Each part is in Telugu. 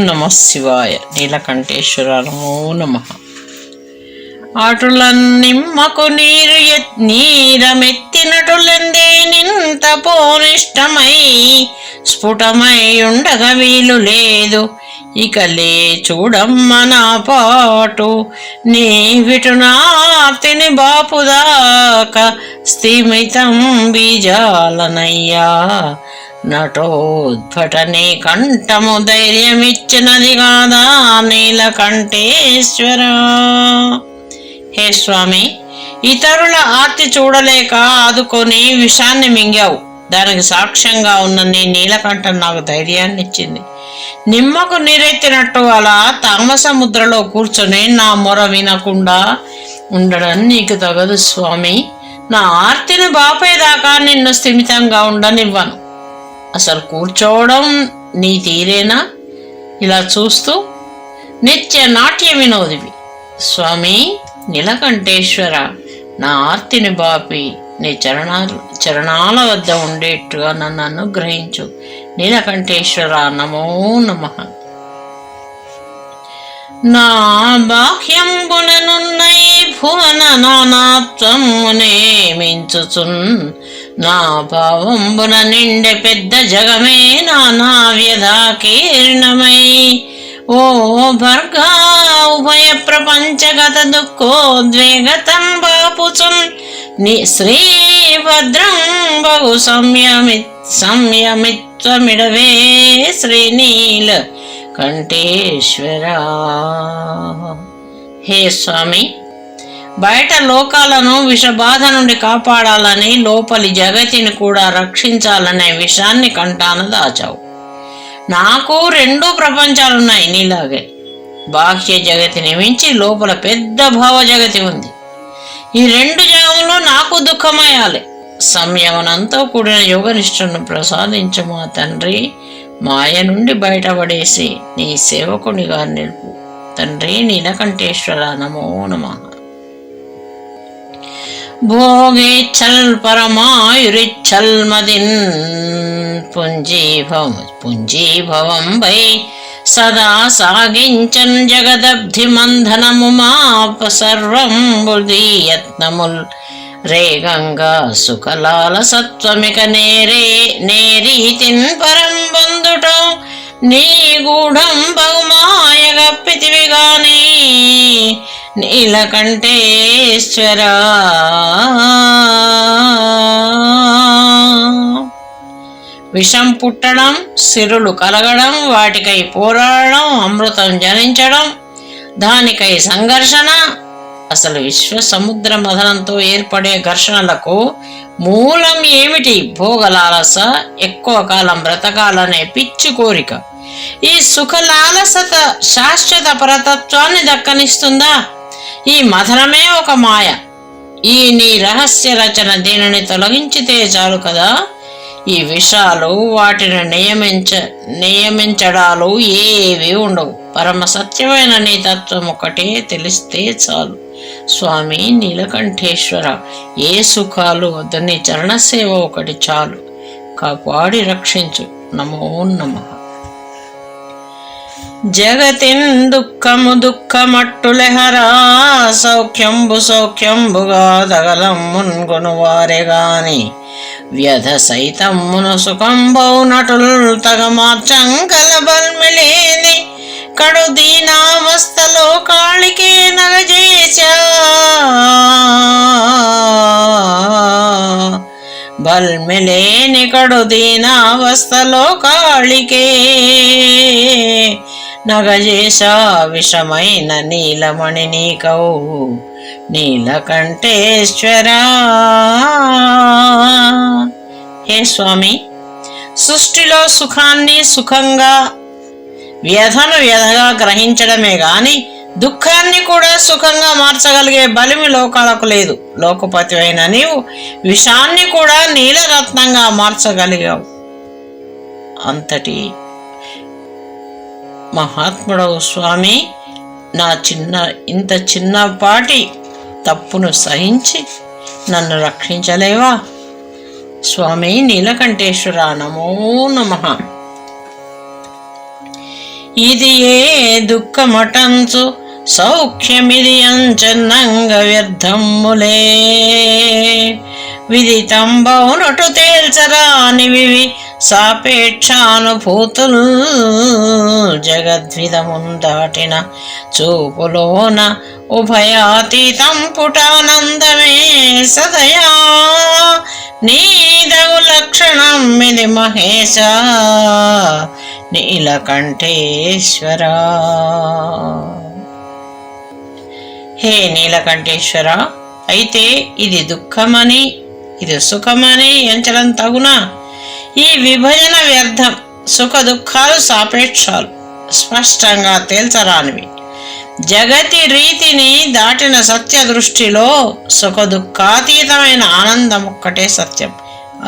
నమ శివాయ. నీలకంఠేశ్వర నమో నమ. ఆటుల నిమ్మకు నీరమెత్తినటులందే నింత పోనిష్టమై స్ఫుటమై ఉండగ వీలు లేదు. ఇక లే చూడమ్మ నా పాటు నీ విటునార్తిని బాపుదాక స్థిమితం బీజాలనయ్యా. నటోద్భటనే కంఠము ధైర్యమిచ్చినది కాదా నీలకంఠేశ్వర. హే స్వామి, ఇతరుల ఆర్తి చూడలేక ఆదుకొని విషాన్ని మింగావు. దానికి సాక్ష్యంగా ఉన్న నీ నీలకంఠం నాకు ధైర్యాన్ని ఇచ్చింది. నిమ్మకు నీరెత్తినట్టు అలా తామస ముద్రలో కూర్చొని నా మొర వినకుండా ఉండడం నీకు తగదు స్వామి. నా ఆర్తిని బాపేదాకా నిన్ను స్థిమితంగా ఉండనివ్వను. అసలు కూర్చోవడం నీ తీరేనా? ఇలా చూస్తూ నిత్య నాట్య వినోదివి స్వామి. నీలకంఠేశ్వర, నా ఆర్తిని బాపి నీ చరణాల వద్ద ఉండేట్టుగా నన్ను అనుగ్రహించు. నీలకంఠేశ్వర నమో నమః. నా బాహ్యంబులనున్న ఈ భువన నానాత్వమునే మించుచున్ నా భావంబున నిండె పెద్ద జగమే నానా వ్యధాకీర్ణమై ఓ భర్గా ఉభయ ప్రపంచగత దుఃఖోద్వేగతం బాపుచున్ నీ శ్రీభద్రం బహు సంయమిత్వమిడవే శ్రీనీల కంఠేశ్వర. హే స్వామి, బయట లోకాలను విషబాధ నుండి కాపాడాలని లోపలి జగతిని కూడా రక్షించాలనే విషయాన్ని కంఠాన దాచావు. నాకు 2 ప్రపంచాలున్నాయి నీలాగే. బాహ్య జగతిని మించి లోపల పెద్ద భావ జగతి ఉంది. ఈ 2 జగములు నాకు దుఃఖమయాలి. సంయమనంతో కూడిన యోగనిష్టను ప్రసాదించు మా తండ్రి. మాయ నుండి బయటపడేసి నీ సేవకునిగా నిలుపు తండ్రి. నీలకంఠేశ్వర నమో నమః. భోగేచ్చల్ పరమాయురిచ్చల్ మదిన్ పుంజీభవం వై సదా సాగించన్ జగదబ్ధి మంధనము మాప సర్వం బుద్ధీయత్నముల్ రే గంగా సుఖలాల సత్వమిక నేరీతిన్ పరం బంధుటో నీ గూఢం బహుమాయ గప్పితివి గాని నీలకంఠేశ్వర. విషం పుట్టడం, సిరులు కలగడం, వాటికై పోరాడడం, అమృతం జనించడం, దానికై సంఘర్షణ. అసలు విశ్వ సముద్ర మథనంతో ఏర్పడే ఘర్షణలకు మూలం ఏమిటి? భోగలాలస, ఎక్కువ కాలం బ్రతకాలనే పిచ్చి కోరిక. ఈ సుఖలాలసత శాశ్వత పరతత్వాన్ని దక్కనిస్తుందా? ఈ మథనమే ఒక మాయ. ఈ నీ రహస్య రచన దీనిని తొలగించితే చాలు కదా. ఈ విషాలు, వాటిని నియమించడాలు ఏవి ఉండవు. పరమ సత్యమైన నీ తత్వం ఒకటే తెలిస్తే చాలు స్వామి. నీలకంఠేశ్వర, ఏ సుఖాలు వద్ద నీ చరణసేవ ఒకటి చాలు. కాపాడి రక్షించు. నమో నమః. జగతిన్ దుఃఖము దుఃఖమట్టులెహరా సౌఖ్యంబుగా దగలం మున్గొను వారే గాని వ్యధ సైతమ్మును సుఖంబౌ నటుల్ తగ మార్చంకల బల్మిలేని కడు దీనావస్థలో కాళికే నగజేశా బల్మిలేని కడు దీనావస్థలో కాళికే నగజేశ విషమైన నీలమణి నీకౌ నీలకంఠేశ్వర. హే స్వామి, సృష్టిలో సుఖాన్ని సుఖంగా, వ్యధను వ్యధగా గ్రహించడమే గాని దుఃఖాన్ని కూడా సుఖంగా మార్చగలిగే బలిమి లోకాలకు లేదు. లోకపతి అయిన నీవు విషాన్ని కూడా నీలరత్నంగా మార్చగలిగావు. అంతటి మహాత్ముడవు స్వామి. నా ఇంత చిన్నపాటి తప్పును సహించి నన్ను రక్షించలేవా స్వామి? నీలకంఠేశ్వర నమో నమః. ఇది ఏ దుఃఖమటంచు సౌఖ్యమిది అంచన్నంగ వ్యర్థములే. విదితంబౌనటు తేల్చరానివి సాపేక్షానుభూతుల్. జగద్విధమున్ దాటిన చూపులోన ఉభయాతీతం పుటానందమే సదయా. నీదగు లక్షణం ఇది మహేశ నీలకంఠేశ్వర. హే నీలకంఠేశ్వర, అయితే ఇది దుఃఖమని ఇది సుఖమని ఎంచడం తగునా? ఈ విభజన వ్యర్థం. సుఖ దుఃఖాలు సాపేక్షాలు, స్పష్టంగా తేల్చరానివి. జగతి రీతిని దాటిన సత్య దృష్టిలో సుఖ దుఃఖాతీతమైన ఆనందం ఒక్కటే సత్యం.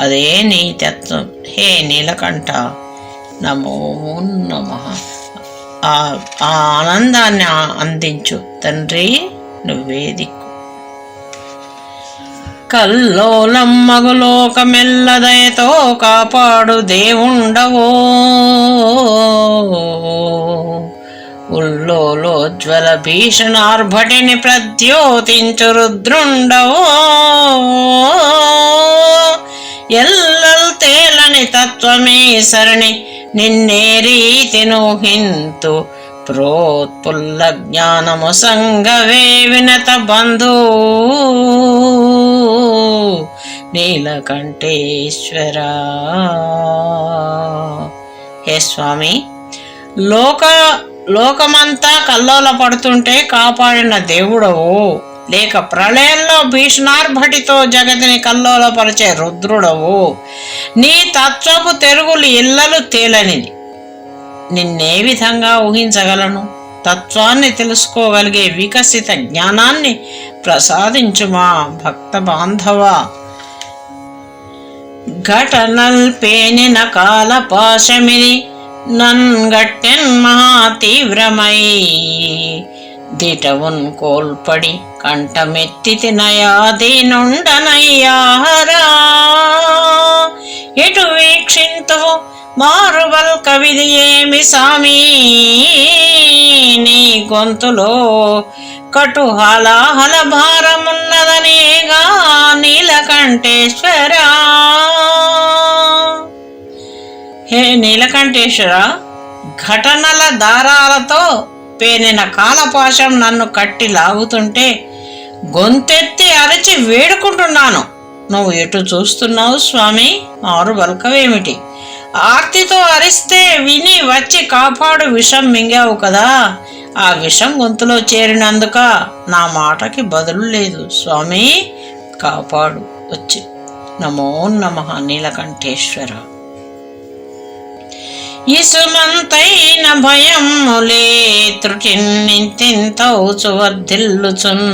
అదే నీ తత్వం. హే నీలకంఠ, నమో నమః. ఆ ఆనందాన్ని అందించు తండ్రి, నువ్వే దిక్కు. కల్లోలం మగులోకమెల్లదయతో కాపాడు దేవుండవో. ఉల్లోలోజ్వల భీషణార్భటిని ప్రద్యోతించు రుద్రుండవో. ఎల్లల్ తేలని తత్వమే సరణి నిన్నే రీతి నూహింతు. ప్రోత్పుల్ల జ్ఞానము సంగవే వినత బంధు నీలకంఠేశ్వర. హే స్వామి, లోకమంతా కల్లోల పడుతుంటే కాపాడిన దేవుడవు, లేక ప్రళయంలో భీషణార్భటితో జగతిని కల్లోలపరిచే రుద్రుడవు. నీ తత్వపు తెరుగులు ఇళ్ళలు తేలనిది. నిన్నే విధంగా ఊహించగలను? తత్వాన్ని తెలుసుకోగలిగే వికసిత జ్ఞానాన్ని ప్రసాదించుమా భక్త బాంధవ. ఘటనల్ పేనిన కాల పాశమిది నన్గట్టెన్ మహా తీవ్రమై. దిటవున్ కోల్పడి కంఠమెత్తి నయాదీనుండనయ్యారా. ఎటు వీక్షింతువు మారువల్ కవిది ఏమి సామీ. నీ గొంతులో కటు హలాహల భారమున్నదనేగా నీలకంఠేశ్వర. హే నీలకంఠేశ్వర, ఘటనల దారాలతో పేనిన కాలపాశం నన్ను కట్టి లాగుతుంటే గొంతెత్తి అరచి వేడుకుంటున్నాను. నువ్వు ఎటు చూస్తున్నావు స్వామి? మారు బల్కవేమిటి? ఆర్తితో అరిస్తే విని వచ్చి కాపాడు విషం మింగావు కదా. ఆ విషం గొంతులో చేరినందుక నా మాటకి బదులు లేదు స్వామి. కాపాడు వచ్చి. నమో నమః నీలకంఠేశ్వర. ఇసుమంతైన భయములే త్రుటిన్నింతౌచు వర్ధిల్లుచున్.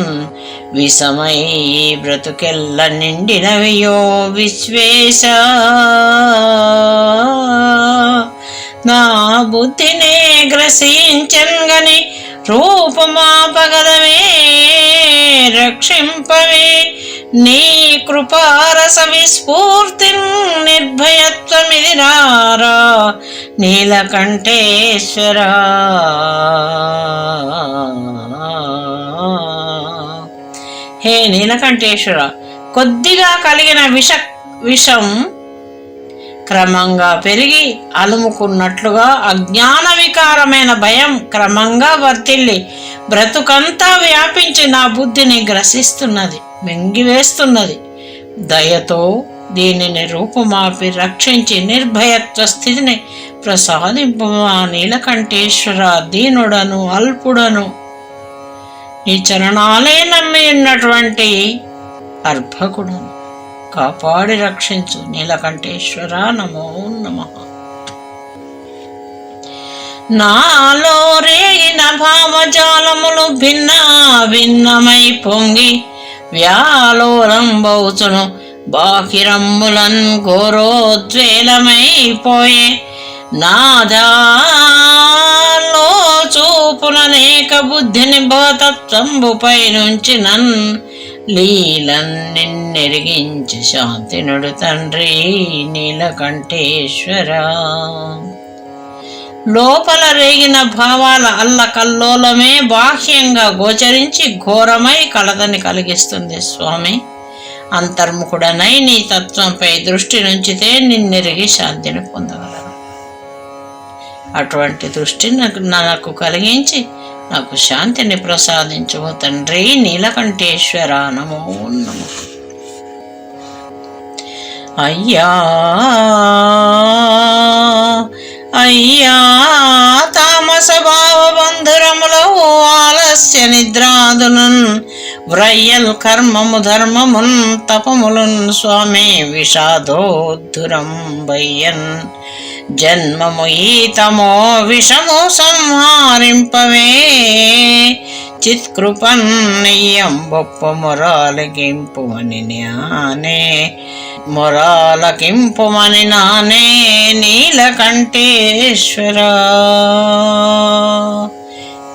విషమై బ్రతుకెల్ల నిండినవియో విశ్వేశ. నా బుద్ధినే గ్రసించన్గని రూపమాపగదమే రక్షింపవే. నీ కృపారస విస్ఫూర్తి నిర్భయత్వమిది రారా నీలకంఠేశ్వర. హే నీలకంఠేశ్వర, కొద్దిగా కలిగిన విషం క్రమంగా పెరిగి అలుముకున్నట్లుగా అజ్ఞాన వికారమైన భయం క్రమంగా వర్తిల్లి బ్రతుకంతా వ్యాపించి నా బుద్ధిని గ్రసిస్తున్నది, మింగివేస్తున్నది. దయతో దీనిని రూపుమాపి రక్షించి నిర్భయత్వ స్థితిని ప్రసాదింపుమా నీలకంఠేశ్వర. దీనుడను అల్పుడను నీ చరణాలే నమ్మి ఉన్నటువంటి అర్భకుడను కాపాడి రక్షించు నీలకంఠేశ్వర. నమో నమః. నాలో రేగిన భావజాలములు భిన్న భిన్నమై పొంగి వ్యాలోరంబౌచును. బాకిరమ్ములన్ ఘోరోద్వేలమైపోయే నాదాలో చూపులనేక బుద్ధిని భవతత్వంబుపై నుంచి నన్ లీలన్ నిన్నెరిగించి శాంతినుడు తండ్రి నీలకంఠేశ్వర. లోపల రేగిన భావాల అల్లకల్లోలమే బాహ్యంగా గోచరించి ఘోరమై కలతని కలిగిస్తుంది స్వామి. అంతర్ముఖుడనై నీ తత్వంపై దృష్టి నుంచితే నిన్నెరిగి శాంతిని పొందగలను. అటువంటి దృష్టి నాకు కలిగించి నాకు శాంతిని ప్రసాదించు తండ్రి నీలకంఠేశ్వర. నమో నమః. అయ్యా అయ్యా తామస భావ బంధురములో ఆలస్య నిద్రాదునున్ వ్రయ్యల్ కర్మము ధర్మమున్ తపములున్ స్వామి విషాదోద్ధురం బయ్యన్ జన్మము ఈతమో విషము సంహారింపవే చిత్కృపన్ నెయ్యం బొప్ప మొరాలకింపుమని నానే మొరాలకింపుమని నానే నీలకంఠేశ్వర.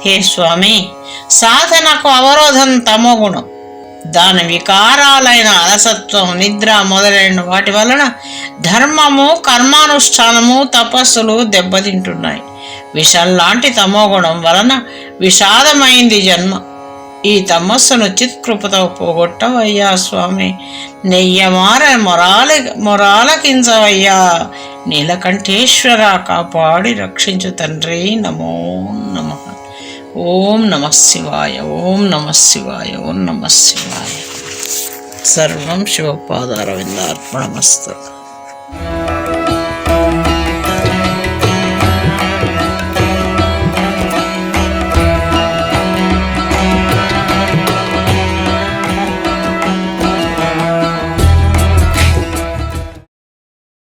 హే స్వామి, సాధనకు అవరోధం తమోగుణం. దాని వికారాలైన అలసత్వం, నిద్ర మొదలైన వాటి వలన ధర్మము, కర్మానుష్ఠానము, తపస్సులు దెబ్బతింటున్నాయి. విషంలాంటి తమోగుణం వలన విషాదమైంది జన్మ. ఈ తమస్సును చిత్కృపతో పోగొట్టవయ్యా స్వామి. నెయ్యమార మొరాలకించవయ్యా నీలకంఠేశ్వర. కాపాడి రక్షించు తండ్రి. నమో నమః. ఓం నమః శివాయ. ఓం నమః శివాయ. ఓం నమః శివాయ. సర్వం శివపాదారవిందార్పణమస్తు.